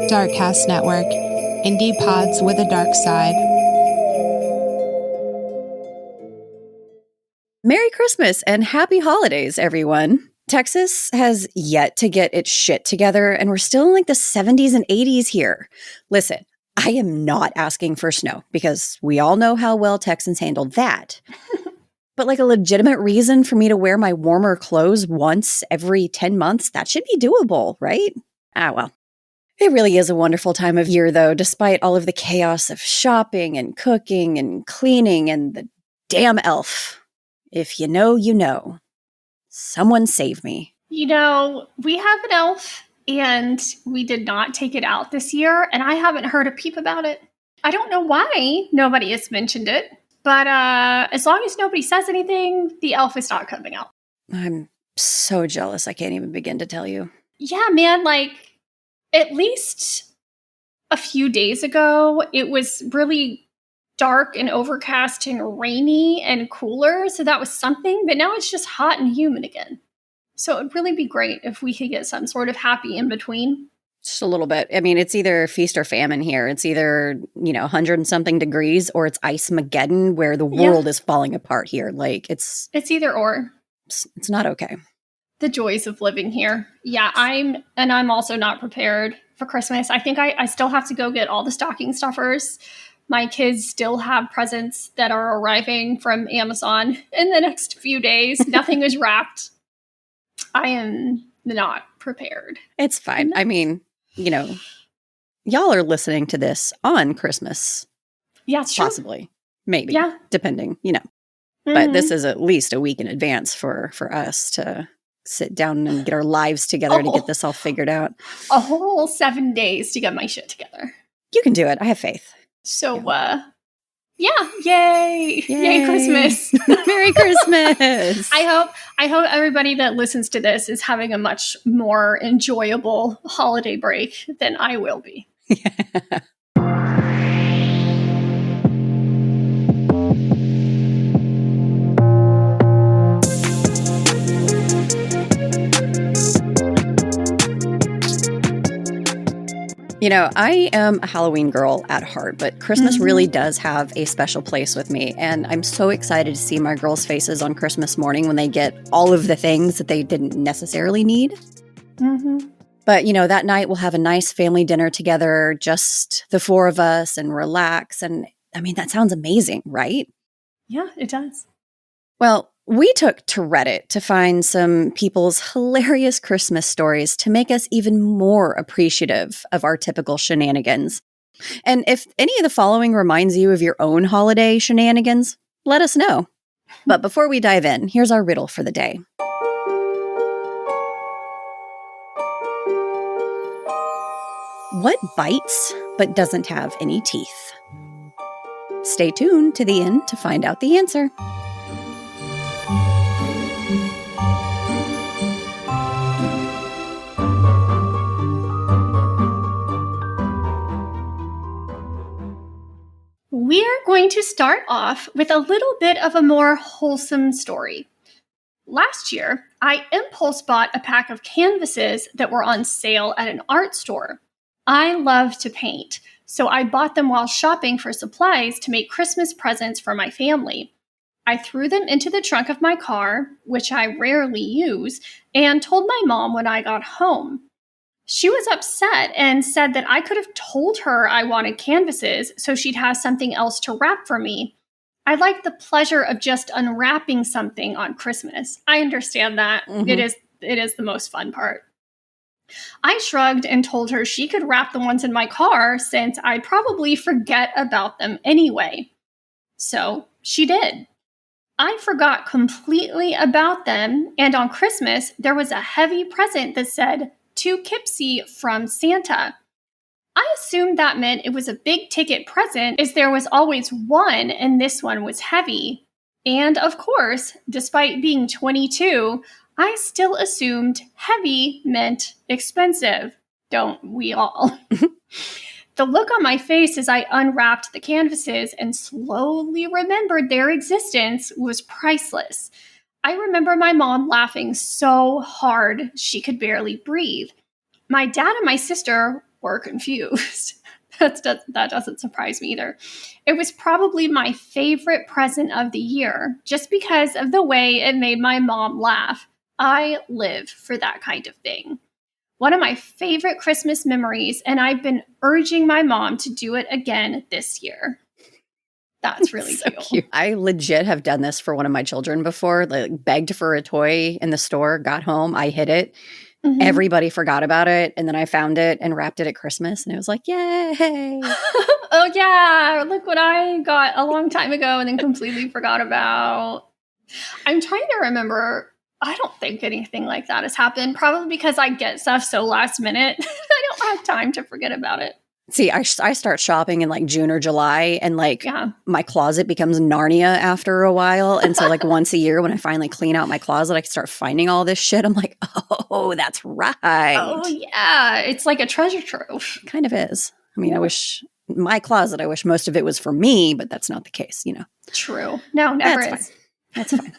Darkcast Network, indie pods with a dark side. Merry Christmas and happy holidays, everyone. Texas has yet to get its shit together, and we're still in like the 70s and 80s here. Listen, I am not asking for snow because we all know how well Texans handled that. But like a legitimate reason for me to wear my warmer clothes once every 10 months, that should be doable, right? Well. It really is a wonderful time of year, though, despite all of the chaos of shopping and cooking and cleaning and the damn elf. If you know, you know. Someone save me. You know, we have an elf, and we did not take it out this year, and I haven't heard a peep about it. I don't know why nobody has mentioned it. But as long as nobody says anything, the elf is not coming out. I'm so jealous. I can't even begin to tell you. Yeah, man, like at least a few days ago, it was really dark and overcast and rainy and cooler. So that was something. But now it's just hot and humid again. So it would really be great if we could get some sort of happy in between. Just a little bit. I mean, it's either feast or famine here. It's either, 100 and something degrees or it's Ice-mageddon where the world is falling apart here. Like it's either or. It's not okay. The joys of living here. Yeah, I'm also not prepared for Christmas. I think I still have to go get all the stocking stuffers. My kids still have presents that are arriving from Amazon in the next few days. Nothing is wrapped. I am not prepared. It's fine. I mean, y'all are listening to this on Christmas. Yeah, it's true. Possibly. Maybe. Yeah. Depending, But this is at least a week in advance for us to sit down and get our lives together to get this all figured out. A whole 7 days to get my shit together. You can do it. I have faith. So, yay! Yay, Christmas! Merry Christmas! I hope everybody that listens to this is having a much more enjoyable holiday break than I will be. Yeah. I am a Halloween girl at heart, but Christmas really does have a special place with me. And I'm so excited to see my girls' faces on Christmas morning when they get all of the things that they didn't necessarily need. Mm-hmm. But, that night we'll have a nice family dinner together, just the four of us, and relax. And I mean, that sounds amazing, right? Yeah, it does. Well, we took to Reddit to find some people's hilarious Christmas stories to make us even more appreciative of our typical shenanigans. And if any of the following reminds you of your own holiday shenanigans, let us know. But before we dive in, here's our riddle for the day. What bites but doesn't have any teeth? Stay tuned to the end to find out the answer. We're going to start off with a little bit of a more wholesome story. Last year, I impulse bought a pack of canvases that were on sale at an art store. I love to paint, so I bought them while shopping for supplies to make Christmas presents for my family. I threw them into the trunk of my car, which I rarely use, and told my mom when I got home. She was upset and said that I could have told her I wanted canvases so she'd have something else to wrap for me. I like the pleasure of just unwrapping something on Christmas. I understand that. Mm-hmm. It is the most fun part. I shrugged and told her she could wrap the ones in my car since I'd probably forget about them anyway. So she did. I forgot completely about them, and on Christmas, there was a heavy present that said, "To Kipsy from Santa." I assumed that meant it was a big ticket present, as there was always one, and this one was heavy. And of course, despite being 22, I still assumed heavy meant expensive. Don't we all? The look on my face as I unwrapped the canvases and slowly remembered their existence was priceless. I remember my mom laughing so hard she could barely breathe. My dad and my sister were confused. That doesn't surprise me either. It was probably my favorite present of the year, just because of the way it made my mom laugh. I live for that kind of thing. One of my favorite Christmas memories, and I've been urging my mom to do it again this year. That's really So cute. cute. I legit have done this for one of my children before, like begged for a toy in the store, got home, I hid it. Mhm. Everybody forgot about it. And then I found it and wrapped it at Christmas. And it was like, yay. Oh, yeah. Look what I got a long time ago and then completely forgot about. I'm trying to remember. I don't think anything like that has happened. Probably because I get stuff so last minute. I don't have time to forget about it. See, I start shopping in like June or July, and like Yeah. my closet becomes Narnia after a while. And so like once a year when I finally clean out my closet, I can start finding all this shit. I'm like, oh, that's right. Oh, yeah. It's like a treasure trove. Kind of is. I mean, I wish most of it was for me, but that's not the case, you know. True. No, never That's is. fine. That's fine.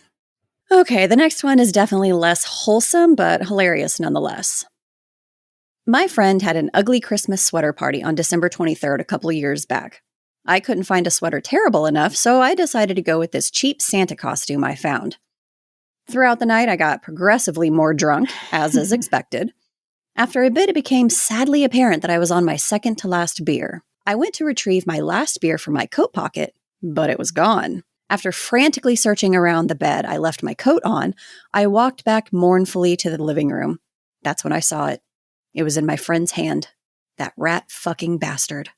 Okay, the next one is definitely less wholesome, but hilarious nonetheless. My friend had an ugly Christmas sweater party on December 23rd a couple of years back. I couldn't find a sweater terrible enough, so I decided to go with this cheap Santa costume I found. Throughout the night, I got progressively more drunk, as is expected. After a bit, it became sadly apparent that I was on my second to last beer. I went to retrieve my last beer from my coat pocket, but it was gone. After frantically searching around the bed I left my coat on, I walked back mournfully to the living room. That's when I saw it. It was in my friend's hand. That rat fucking bastard.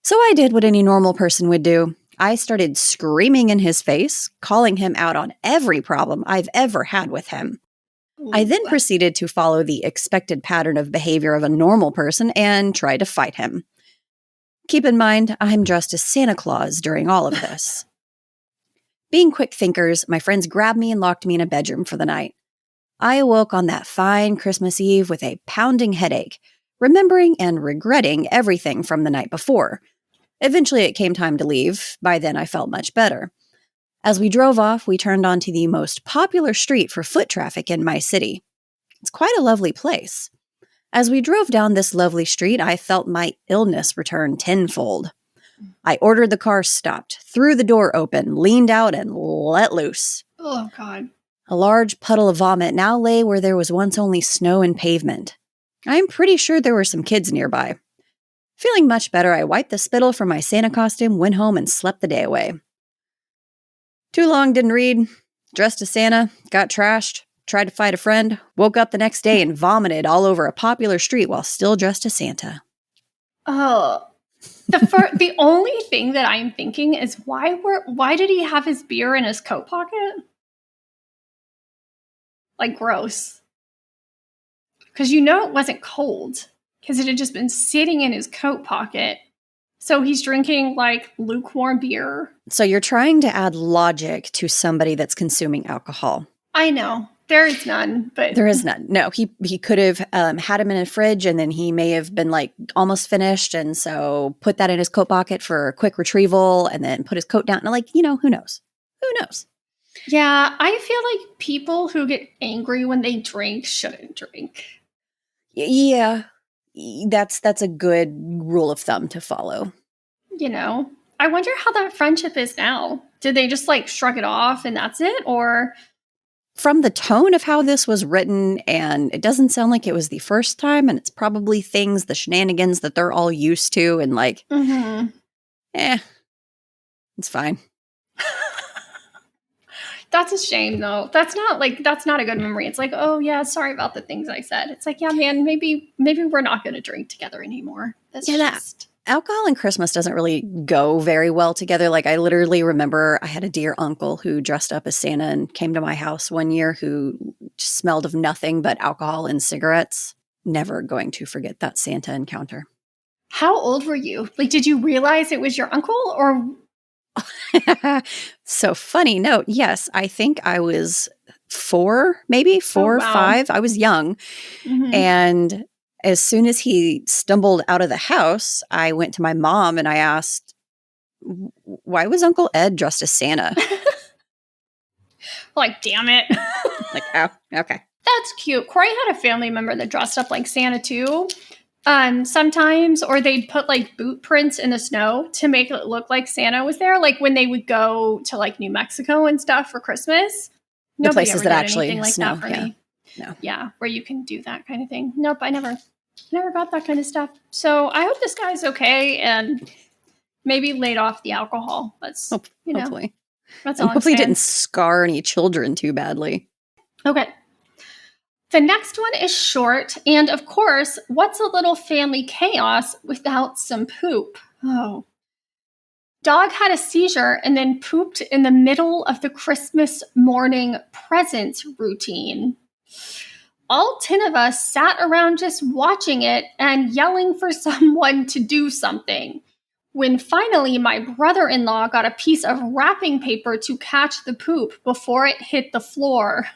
So I did what any normal person would do. I started screaming in his face, calling him out on every problem I've ever had with him. I then proceeded to follow the expected pattern of behavior of a normal person and try to fight him. Keep in mind, I'm dressed as Santa Claus during all of this. Being quick thinkers, my friends grabbed me and locked me in a bedroom for the night. I awoke on that fine Christmas Eve with a pounding headache, remembering and regretting everything from the night before. Eventually, it came time to leave. By then, I felt much better. As we drove off, we turned onto the most popular street for foot traffic in my city. It's quite a lovely place. As we drove down this lovely street, I felt my illness return tenfold. I ordered the car stopped, threw the door open, leaned out, and let loose. Oh, God. A large puddle of vomit now lay where there was once only snow and pavement. I'm pretty sure there were some kids nearby. Feeling much better, I wiped the spittle from my Santa costume, went home, and slept the day away. Too long, didn't read. Dressed as Santa, got trashed, tried to fight a friend, woke up the next day and vomited all over a popular street while still dressed as Santa. Oh, the only thing that I'm thinking is why did he have his beer in his coat pocket? Like, gross. Because you know it wasn't cold, because it had just been sitting in his coat pocket. So he's drinking, like, lukewarm beer. So you're trying to add logic to somebody that's consuming alcohol. I know. There is none, but... There is none. No, he could have had him in a fridge, and then he may have been, like, almost finished, and so put that in his coat pocket for a quick retrieval, and then put his coat down. And, like, you know, who knows? Who knows? Yeah, I feel like people who get angry when they drink shouldn't drink. Yeah, that's a good rule of thumb to follow. You know, I wonder how that friendship is now. Did they just like shrug it off and that's it? Or from the tone of how this was written, and it doesn't sound like it was the first time, and it's probably the shenanigans that they're all used to, and like, it's fine. That's a shame, though. That's not a good memory. It's like, oh yeah, sorry about the things I said. It's like, yeah, man, maybe we're not going to drink together anymore. Alcohol and Christmas doesn't really go very well together. Like, I literally remember I had a dear uncle who dressed up as Santa and came to my house one year who smelled of nothing but alcohol and cigarettes. Never going to forget that Santa encounter. How old were you? Like, did you realize it was your uncle or... So funny note. Yes, I think I was 4, maybe 4 or 5. I was young. Mm-hmm. And as soon as he stumbled out of the house, I went to my mom and I asked, why was Uncle Ed dressed as Santa? Like, damn it. Like, oh, okay. That's cute. Corey had a family member that dressed up like Santa too. Sometimes, or they'd put like boot prints in the snow to make it look like Santa was there. Like when they would go to like New Mexico and stuff for Christmas. The Nobody places ever that did actually anything like snow. that for Yeah. me. No. Yeah, where you can do that kind of thing. Nope, I never got that kind of stuff. So I hope this guy's okay and maybe laid off the alcohol. That's Hopefully. that's all. Hopefully I'm saying. didn't scar any children too badly. Okay. The next one is short, and of course, what's a little family chaos without some poop? Oh. Dog had a seizure and then pooped in the middle of the Christmas morning presents routine. All 10 of us sat around just watching it and yelling for someone to do something. When finally my brother-in-law got a piece of wrapping paper to catch the poop before it hit the floor.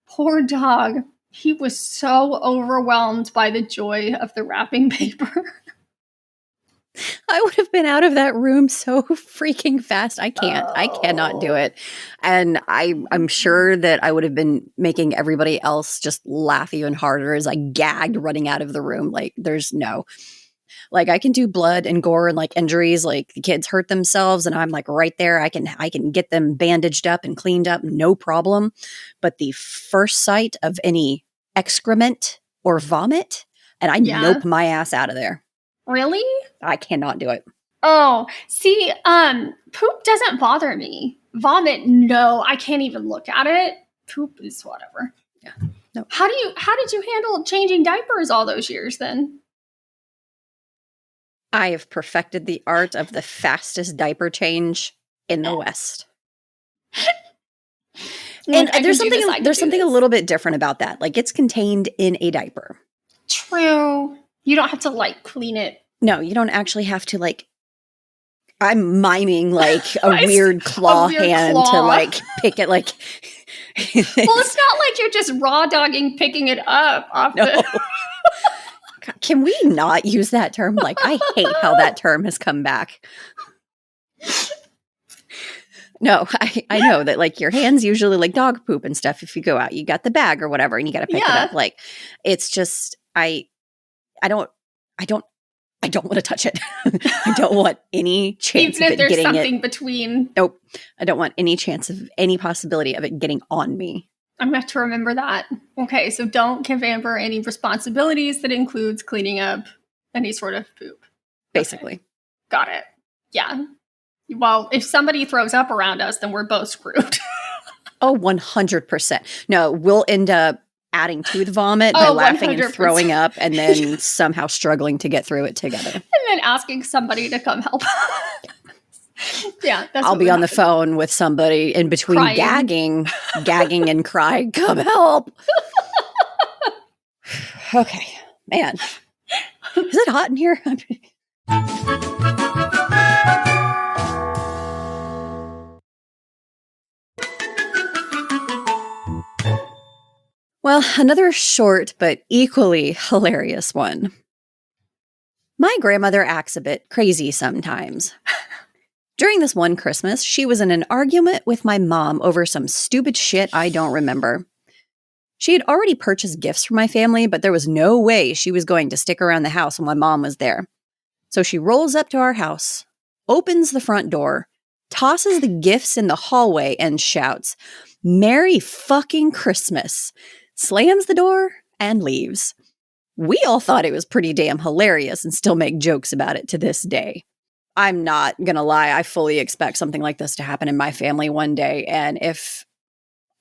Poor dog. He was so overwhelmed by the joy of the wrapping paper. I would have been out of that room so freaking fast. I can't. I cannot do it. And I'm sure that I would have been making everybody else just laugh even harder as I gagged running out of the room. Like, there's no. Like, I can do blood and gore and like injuries, like the kids hurt themselves and I'm like right there. I can get them bandaged up and cleaned up, no problem. But the first sight of any excrement or vomit, and I nope my ass out of there. Really? I cannot do it. Oh, see, poop doesn't bother me. Vomit, no, I can't even look at it. Poop is whatever. Yeah. No. How did you handle changing diapers all those years then? I have perfected the art of the fastest diaper change in the West. And there's something a little bit different about that. Like, it's contained in a diaper. True. You don't have to like clean it. No, you don't actually have to like. I'm miming like a weird claw hand to like pick it. Like, well, it's not like you're just raw dogging picking it up off the. Can we not use that term? Like, I hate how that term has come back. No, I know that like your hands usually like dog poop and stuff. If you go out, you got the bag or whatever, and you got to pick it up. Like, it's just I don't want to touch it. I don't want any chance even of if there's getting something between. Nope, I don't want any chance of any possibility of it getting on me. I'm going to have to remember that. Okay, so don't give Amber any responsibilities that includes cleaning up any sort of poop. Basically. Okay. Got it. Yeah. Well, if somebody throws up around us, then we're both screwed. Oh, 100%. No, we'll end up adding to the vomit by laughing 100%. And throwing up and then somehow struggling to get through it together. And then asking somebody to come help. Yeah, I'll be on the phone with somebody in between gagging and crying, come help. Okay, man. Is it hot in here? Well, another short but equally hilarious one. My grandmother acts a bit crazy sometimes. During this one Christmas, she was in an argument with my mom over some stupid shit I don't remember. She had already purchased gifts for my family, but there was no way she was going to stick around the house when my mom was there. So she rolls up to our house, opens the front door, tosses the gifts in the hallway, and shouts, "Merry fucking Christmas," slams the door, and leaves. We all thought it was pretty damn hilarious and still make jokes about it to this day. I'm not going to lie. I fully expect something like this to happen in my family one day. And if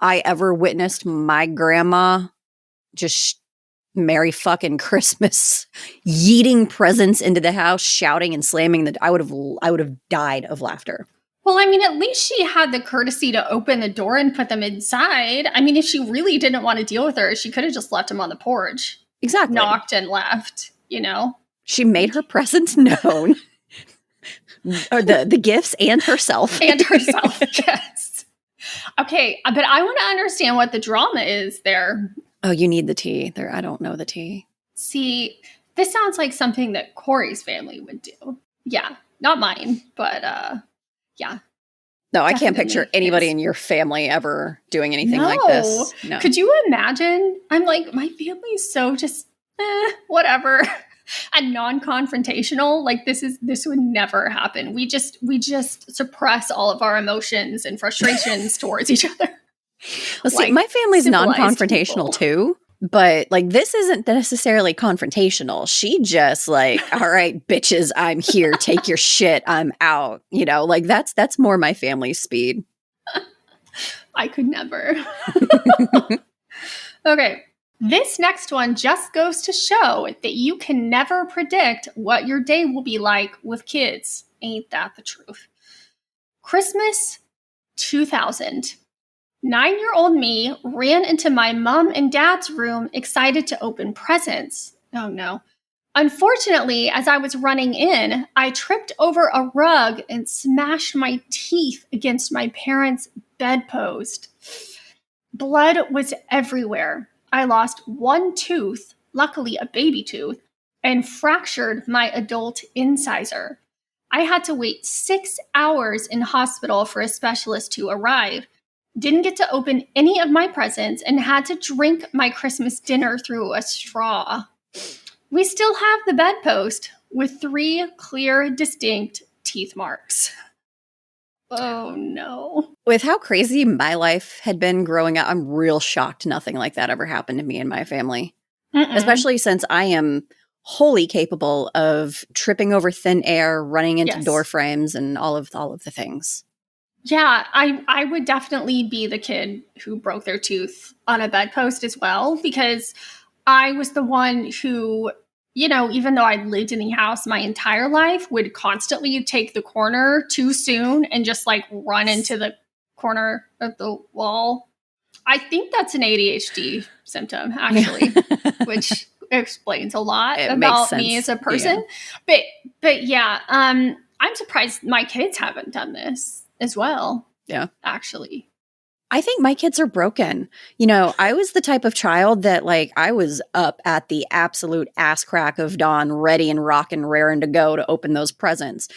I ever witnessed my grandma just Merry fucking Christmas, yeeting presents into the house, shouting and slamming, I would have died of laughter. Well, I mean, at least she had the courtesy to open the door and put them inside. I mean, if she really didn't want to deal with her, she could have just left them on the porch. Exactly. Knocked and left, you know? She made her presence known. Or the gifts and herself. And herself, yes. Okay, but I want to understand what the drama is there. Oh, you need the tea. There, I don't know the tea. See, this sounds like something that Corey's family would do. Yeah, not mine, but yeah. No, I can't picture anybody in your family ever doing anything like this. No. Could you imagine? I'm like, my family's so just, whatever. and non-confrontational. Like this would never happen. We just suppress all of our emotions and frustrations towards each other. Well, see, Like my family's civilized non-confrontational people. too, but like this isn't necessarily confrontational. She just like, all right, bitches, I'm here. Take your shit. I'm out. You know, like that's more my family's speed. I could never. Okay. This next one just goes to show that you can never predict what your day will be like with kids. Ain't that the truth? Christmas 2000. 9-year-old me ran into my mom and dad's room excited to open presents. Oh no. Unfortunately, as I was running in, I tripped over a rug and smashed my teeth against my parents' bedpost. Blood was everywhere. I lost one tooth, luckily a baby tooth, and fractured my adult incisor. I had to wait 6 hours in hospital for a specialist to arrive. Didn't get to open any of my presents and had to drink my Christmas dinner through a straw. We still have the bedpost with 3 clear, distinct teeth marks. Oh no. With how crazy my life had been growing up, I'm real shocked nothing like that ever happened to me and my family. Especially since I am wholly capable of tripping over thin air, running into door frames, and all of the things. Yeah, I would definitely be the kid who broke their tooth on a bedpost as well, because I was the one who, you know, even though I lived in the house my entire life, would constantly take the corner too soon and just like run into the corner of the wall. I think that's an ADHD symptom, actually, which explains a lot about me as a person. Yeah. But yeah, I'm surprised my kids haven't done this as well. Yeah. Actually. I think my kids are broken. You know, I was the type of child that like I was up at the absolute ass crack of dawn, ready and rockin', raring to go to open those presents.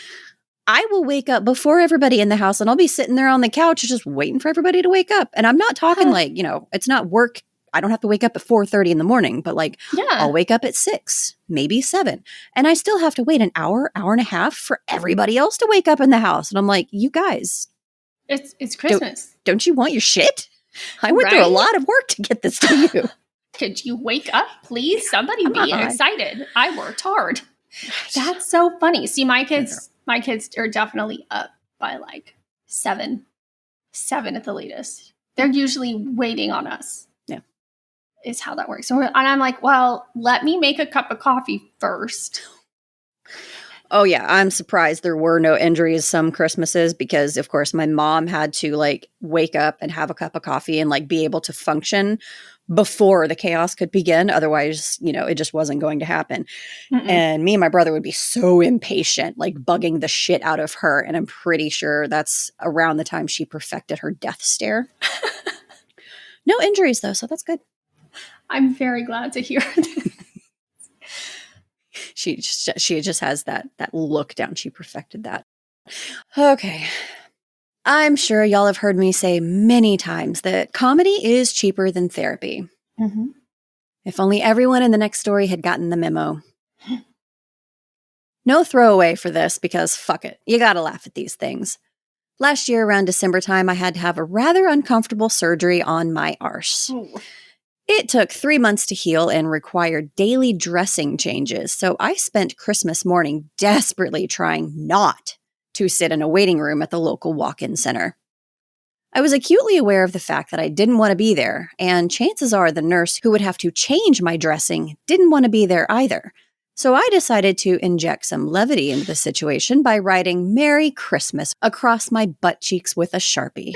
I will wake up before everybody in the house and I'll be sitting there on the couch just waiting for everybody to wake up. And I'm not talking like, you know, it's not work. I don't have to wake up at 4:30 in the morning, but like I'll wake up at 6, maybe 7. And I still have to wait an hour, hour and a half for everybody else to wake up in the house. And I'm like, you guys. It's Christmas. Don't you want your shit? I went through a lot of work to get this to you. Could you wake up, please? Somebody be excited. I worked hard. That's so funny. See, my kids are definitely up by like 7 at the latest. They're usually waiting on us. Yeah. Is how that works. And I'm like, well, let me make a cup of coffee first. Oh, yeah. I'm surprised there were no injuries some Christmases because, of course, my mom had to like wake up and have a cup of coffee and like be able to function before the chaos could begin. Otherwise, you know, it just wasn't going to happen. And me and my brother would be so impatient, like bugging the shit out of her. And I'm pretty sure that's around the time she perfected her death stare. No injuries, though, so that's good. I'm very glad to hear that. She just has that look down. She perfected that. Okay. I'm sure y'all have heard me say many times that comedy is cheaper than therapy. If only everyone in the next story had gotten the memo. No throwaway for this because fuck it. You gotta laugh at these things. Last year around December time, I had to have a rather uncomfortable surgery on my arse. Ooh. It took 3 months to heal and required daily dressing changes, so I spent Christmas morning desperately trying not to sit in a waiting room at the local walk-in center. I was acutely aware of the fact that I didn't want to be there, and chances are the nurse who would have to change my dressing didn't want to be there either. So I decided to inject some levity into the situation by writing Merry Christmas across my butt cheeks with a Sharpie.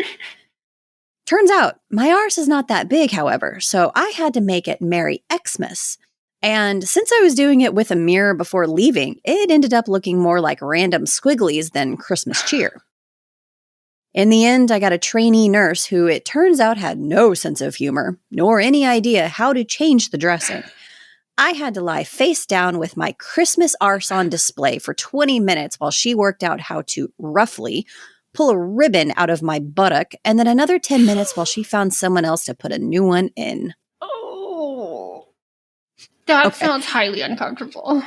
Turns out, my arse is not that big, however, so I had to make it Merry Xmas. And since I was doing it with a mirror before leaving, it ended up looking more like random squigglies than Christmas cheer. In the end, I got a trainee nurse who it turns out had no sense of humor, nor any idea how to change the dressing. I had to lie face down with my Christmas arse on display for 20 minutes while she worked out how to, roughly, pull a ribbon out of my buttock, and then another 10 minutes while she found someone else to put a new one in. Oh, that sounds highly uncomfortable.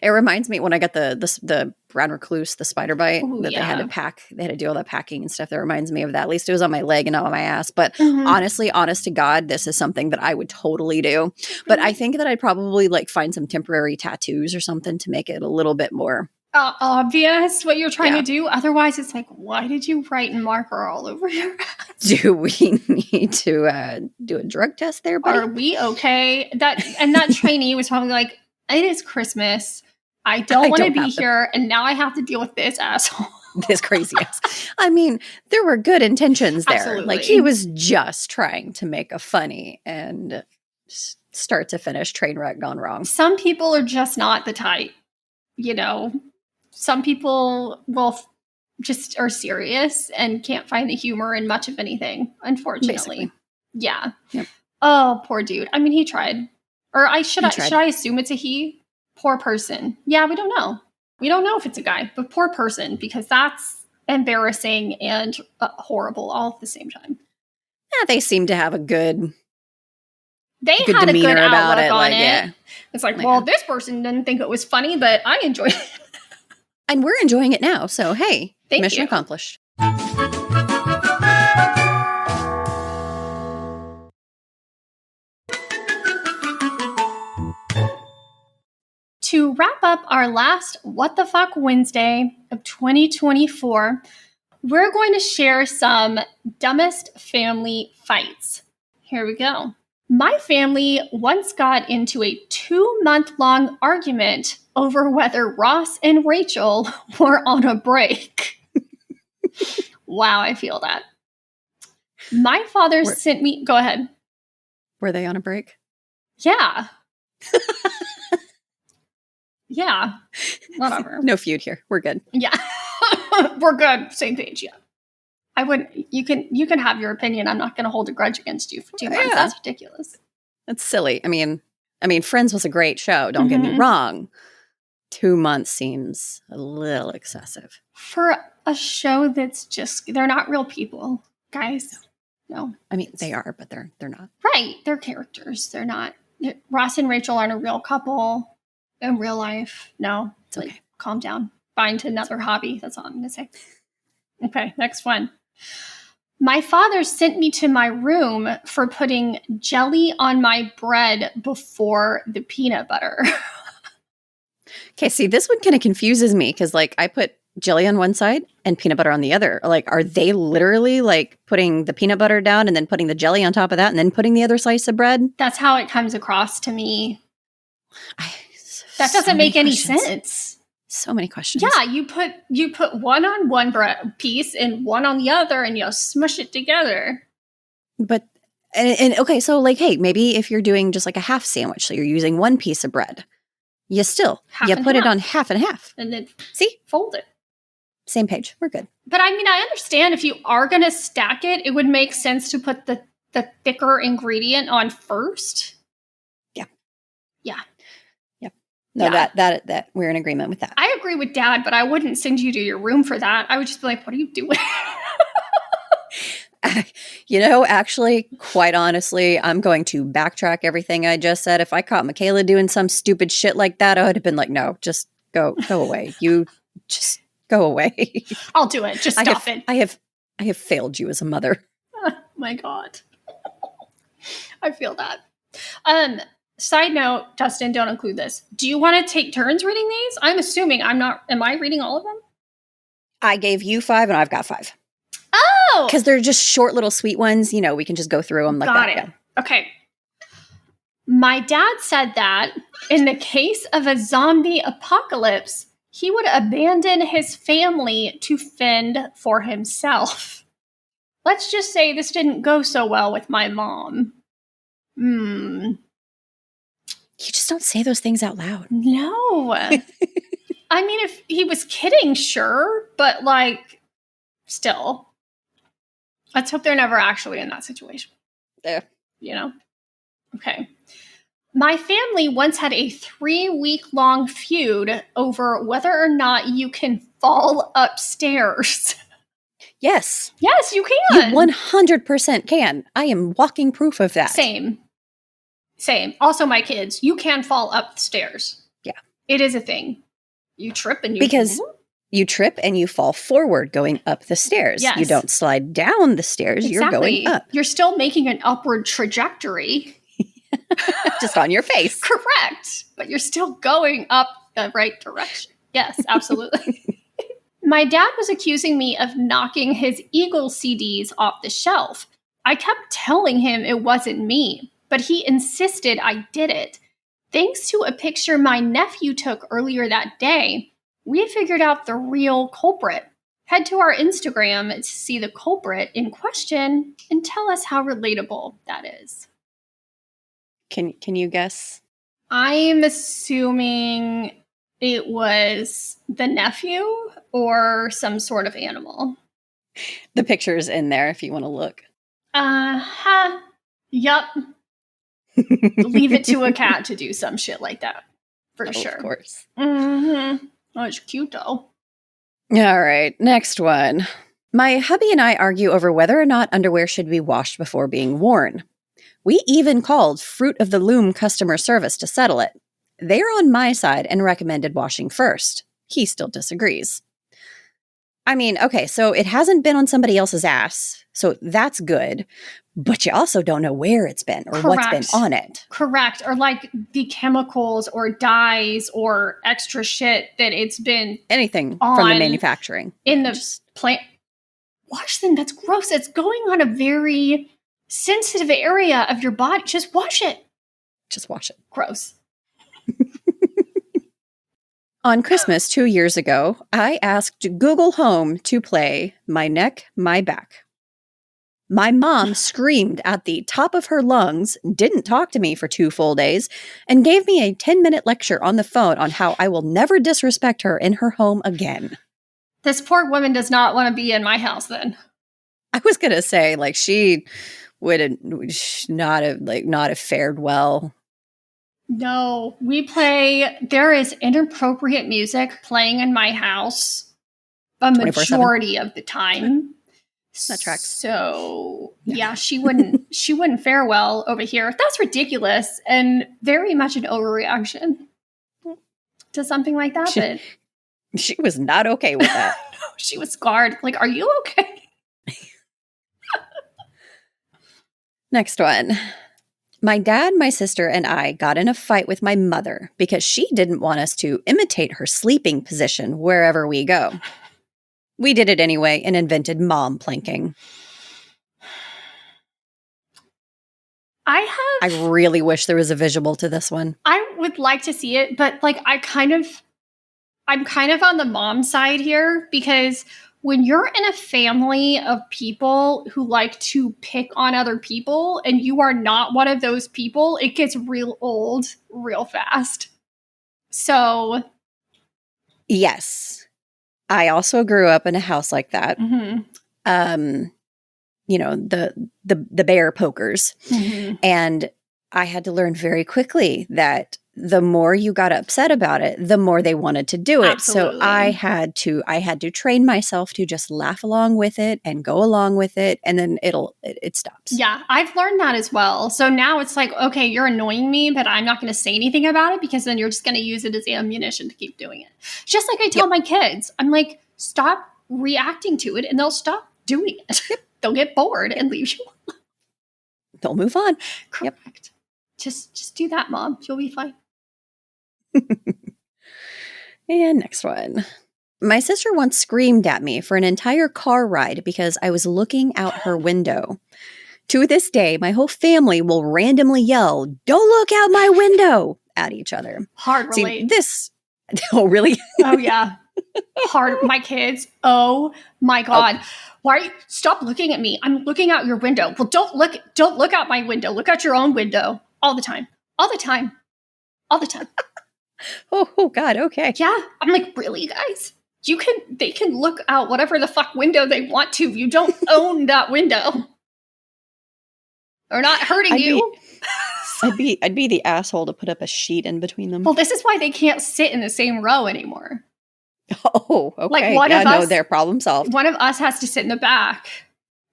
It reminds me when I got the brown recluse, the spider bite Ooh, that yeah. they had to pack. They had to do all that packing and stuff. That reminds me of that. At least it was on my leg and not on my ass. But honestly, honest to God, this is something that I would totally do. But I think that I'd probably like find some temporary tattoos or something to make it a little bit more obvious what you're trying to do. Otherwise, it's like, why did you write in marker all over your ass? Do we need to do a drug test there, buddy? Are we okay? That trainee was probably like, it is Christmas. I don't want to be here, and now I have to deal with this asshole. This crazy ass. I mean, there were good intentions there. Absolutely. Like he was just trying to make a funny and start to finish train wreck gone wrong. Some people are just not the type, you know. Some people will just are serious and can't find the humor in much of anything, unfortunately. Basically. Yeah. Yep. Oh, poor dude. I mean, he tried. Or should I assume it's a he? Poor person. Yeah, we don't know. We don't know if it's a guy, but poor person, because that's embarrassing and horrible all at the same time. Yeah, they seem to have a good had a good about outlook it. on Like, it. yeah. It's like, well, this person didn't think it was funny, but I enjoyed it. And we're enjoying it now. So, hey, Thank mission you. accomplished. To wrap up our last What the Fuck Wednesday of 2024, we're going to share some dumbest family fights. Here we go. My family once got into a 2-month-long argument over whether Ross and Rachel were on a break. Wow, I feel that. My father sent me... Go ahead. Were they on a break? Yeah. Yeah. Whatever. No feud here. We're good. Yeah. We're good. Same page, yeah. I wouldn't... You can have your opinion. I'm not going to hold a grudge against you for 2 months. Yeah. That's ridiculous. That's silly. I mean, Friends was a great show. Don't get me wrong. 2 months seems a little excessive. For a show that's just... They're not real people, guys. No. I mean, they are, but they're not. Right. They're characters. They're not... Ross and Rachel aren't a real couple in real life. No. It's okay. Like, calm down. Find another hobby. That's all I'm going to say. Okay, next one. My father sent me to my room for putting jelly on my bread before the peanut butter. Okay, see, this one kind of confuses me because, like, I put jelly on one side and peanut butter on the other. Like, are they literally, like, putting the peanut butter down and then putting the jelly on top of that and then putting the other slice of bread? That's how it comes across to me. That doesn't make any sense. So many questions. Yeah, you put one on one bread piece and one on the other, and you smush it together. But and okay, so like, hey, maybe if you're doing just like a half sandwich, so you're using one piece of bread, you put it on half and half, and then fold it. Same page. We're good. But I mean, I understand if you are going to stack it, it would make sense to put the thicker ingredient on first. Yeah. Yeah. No, yeah. that we're in agreement with that. I agree with Dad, but I wouldn't send you to your room for that. I would just be like, what are you doing? Actually, quite honestly, I'm going to backtrack everything I just said. If I caught Michaela doing some stupid shit like that, I would have been like, no, just go away. You just go away. I'll do it. Just stop it. I have failed you as a mother. Oh my God. I feel that. Side note, Dustin, don't include this. Do you want to take turns reading these? I'm assuming I'm not. Am I reading all of them? I gave you 5 and I've got 5. Oh! Because they're just short little sweet ones. We can just go through them like that. Got it. Yeah. Okay. My dad said that in the case of a zombie apocalypse, he would abandon his family to fend for himself. Let's just say this didn't go so well with my mom. You just don't say those things out loud. No. I mean, if he was kidding, sure. But, like, still. Let's hope they're never actually in that situation. Yeah. Okay. My family once had a 3-week-long feud over whether or not you can fall upstairs. Yes. Yes, you can. You 100% can. I am walking proof of that. Same. Also, my kids, you can fall up the stairs. Yeah. It is a thing. You trip and you... Because you trip and you fall forward going up the stairs. Yes. You don't slide down the stairs. Exactly. You're going up. You're still making an upward trajectory. Just on your face. Correct. But you're still going up the right direction. Yes, absolutely. My dad was accusing me of knocking his Eagle CDs off the shelf. I kept telling him it wasn't me, but he insisted I did it. Thanks to a picture my nephew took earlier that day, we figured out the real culprit. Head to our Instagram to see the culprit in question and tell us how relatable that is. Can you guess? I'm assuming it was the nephew or some sort of animal. The picture's in there if you want to look. Yup. Leave it to a cat to do some shit like that. For sure. Of course. Mm-hmm. Oh, it's cute though. All right, next one. My hubby and I argue over whether or not underwear should be washed before being worn. We even called Fruit of the Loom customer service to settle it. They're on my side and recommended washing first. He still disagrees. I mean, okay, so it hasn't been on somebody else's ass, so that's good. But you also don't know where it's been or what's been on it. Correct. Or like the chemicals or dyes or extra shit that it's been anything from the manufacturing. In the plant. Wash them. That's gross. It's going on a very sensitive area of your body. Just wash it. Just wash it. Gross. On Christmas 2 years ago, I asked Google Home to play My Neck, My Back. My mom screamed at the top of her lungs, didn't talk to me for 2 full days, and gave me a 10-minute lecture on the phone on how I will never disrespect her in her home again. This poor woman does not want to be in my house then. I was going to say, like, she would not have fared well. No, there is inappropriate music playing in my house a majority of the time. That tracks. So yeah, she wouldn't fare well over here. That's ridiculous and very much an overreaction to something like that. She was not okay with that. She was scarred. Like, are you okay? Next one. My dad, my sister, and I got in a fight with my mother because she didn't want us to imitate her sleeping position wherever we go. We did it anyway and invented mom planking. I really wish there was a visual to this one. I would like to see it, but like I'm kind of on the mom side here because when you're in a family of people who like to pick on other people and you are not one of those people, it gets real old real fast. So, yes. I also grew up in a house like that. Mm-hmm. You know, the bear pokers. Mm-hmm. And I had to learn very quickly that the more you got upset about it, the more they wanted to do it. Absolutely. So I had to train myself to just laugh along with it and go along with it, and then it stops. Yeah, I've learned that as well. So now it's like, okay, you're annoying me, but I'm not going to say anything about it because then you're just going to use it as ammunition to keep doing it. Just like I tell my kids, I'm like, stop reacting to it, and they'll stop doing it. They'll get bored and leave you alone. They'll move on. Correct. Yep. Just do that, Mom. You'll be fine. And next one. My sister once screamed at me for an entire car ride because I was looking out her window. To this day, my whole family will randomly yell, "Don't look out my window," at each other. Hard relate. Oh, really? Oh, yeah. Hard. My kids. Oh, my God. Oh. Why are you? Stop looking at me. I'm looking out your window. Well, don't look out my window. Look out your own window. All the time. All the time. All the time. Oh, God. Okay. Yeah. I'm like, really, guys? They can look out whatever the fuck window they want to. You don't own that window. They're not hurting you. I'd be the asshole to put up a sheet in between them. Well, this is why they can't sit in the same row anymore. Oh, okay. Like their problem solved. One of us has to sit in the back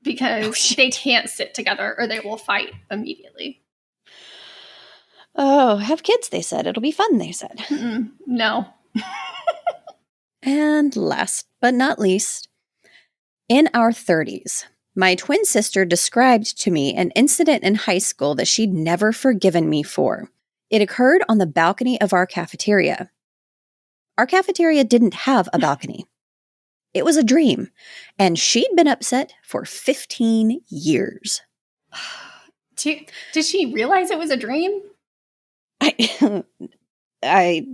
because they can't sit together or they will fight immediately. Oh, have kids, they said. It'll be fun, they said. No. And last but not least, in our 30s, my twin sister described to me an incident in high school that she'd never forgiven me for. It occurred on the balcony of our cafeteria. Our cafeteria didn't have a balcony. It was a dream, and she'd been upset for 15 years. Did she realize it was a dream? I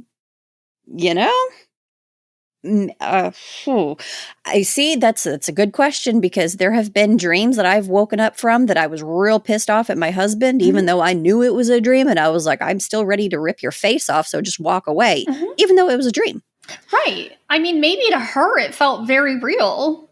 see that's a good question, because there have been dreams that I've woken up from that I was real pissed off at my husband, even though I knew it was a dream, and I was like, I'm still ready to rip your face off, so just walk away, even though it was a dream. Right. I mean, maybe to her it felt very real.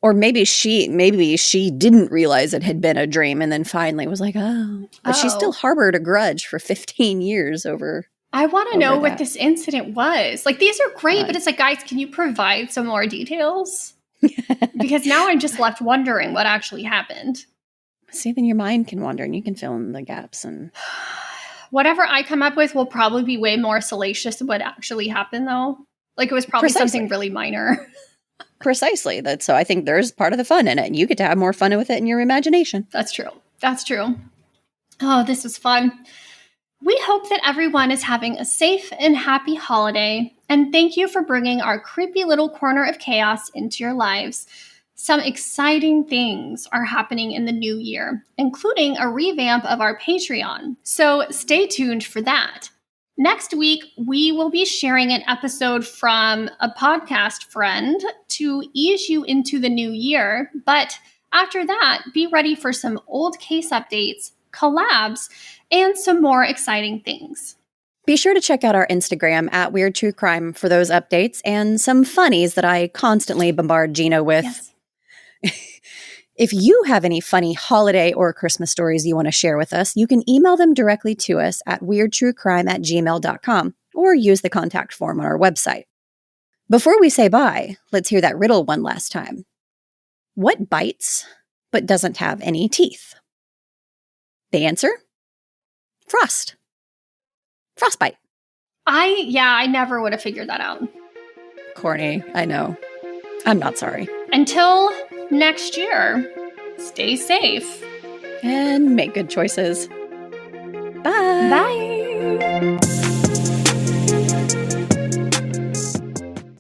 Or maybe she didn't realize it had been a dream and then finally was like, oh. But she still harbored a grudge for 15 years over. I want to know what this incident was. Like, these are great, but it's like, guys, can you provide some more details? Because now I'm just left wondering what actually happened. See, then your mind can wander and you can fill in the gaps. And whatever I come up with will probably be way more salacious than what actually happened, though. Like, it was probably something really minor. Precisely. So I think there's part of the fun in it, and you get to have more fun with it in your imagination. That's true. That's true. Oh, this was fun. We hope that everyone is having a safe and happy holiday, and thank you for bringing our creepy little corner of chaos into your lives. Some exciting things are happening in the new year, including a revamp of our Patreon, so stay tuned for that. Next week, we will be sharing an episode from a podcast friend to ease you into the new year. But after that, be ready for some old case updates, collabs, and some more exciting things. Be sure to check out our Instagram at Weird True Crime for those updates and some funnies that I constantly bombard Gina with. Yes. If you have any funny holiday or Christmas stories you want to share with us, you can email them directly to us at weirdtruecrime@gmail.com or use the contact form on our website. Before we say bye, let's hear that riddle one last time. What bites but doesn't have any teeth? The answer? Frost. Frostbite. I never would have figured that out. Corny, I know. I'm not sorry. Until next year, stay safe. And make good choices. Bye. Bye.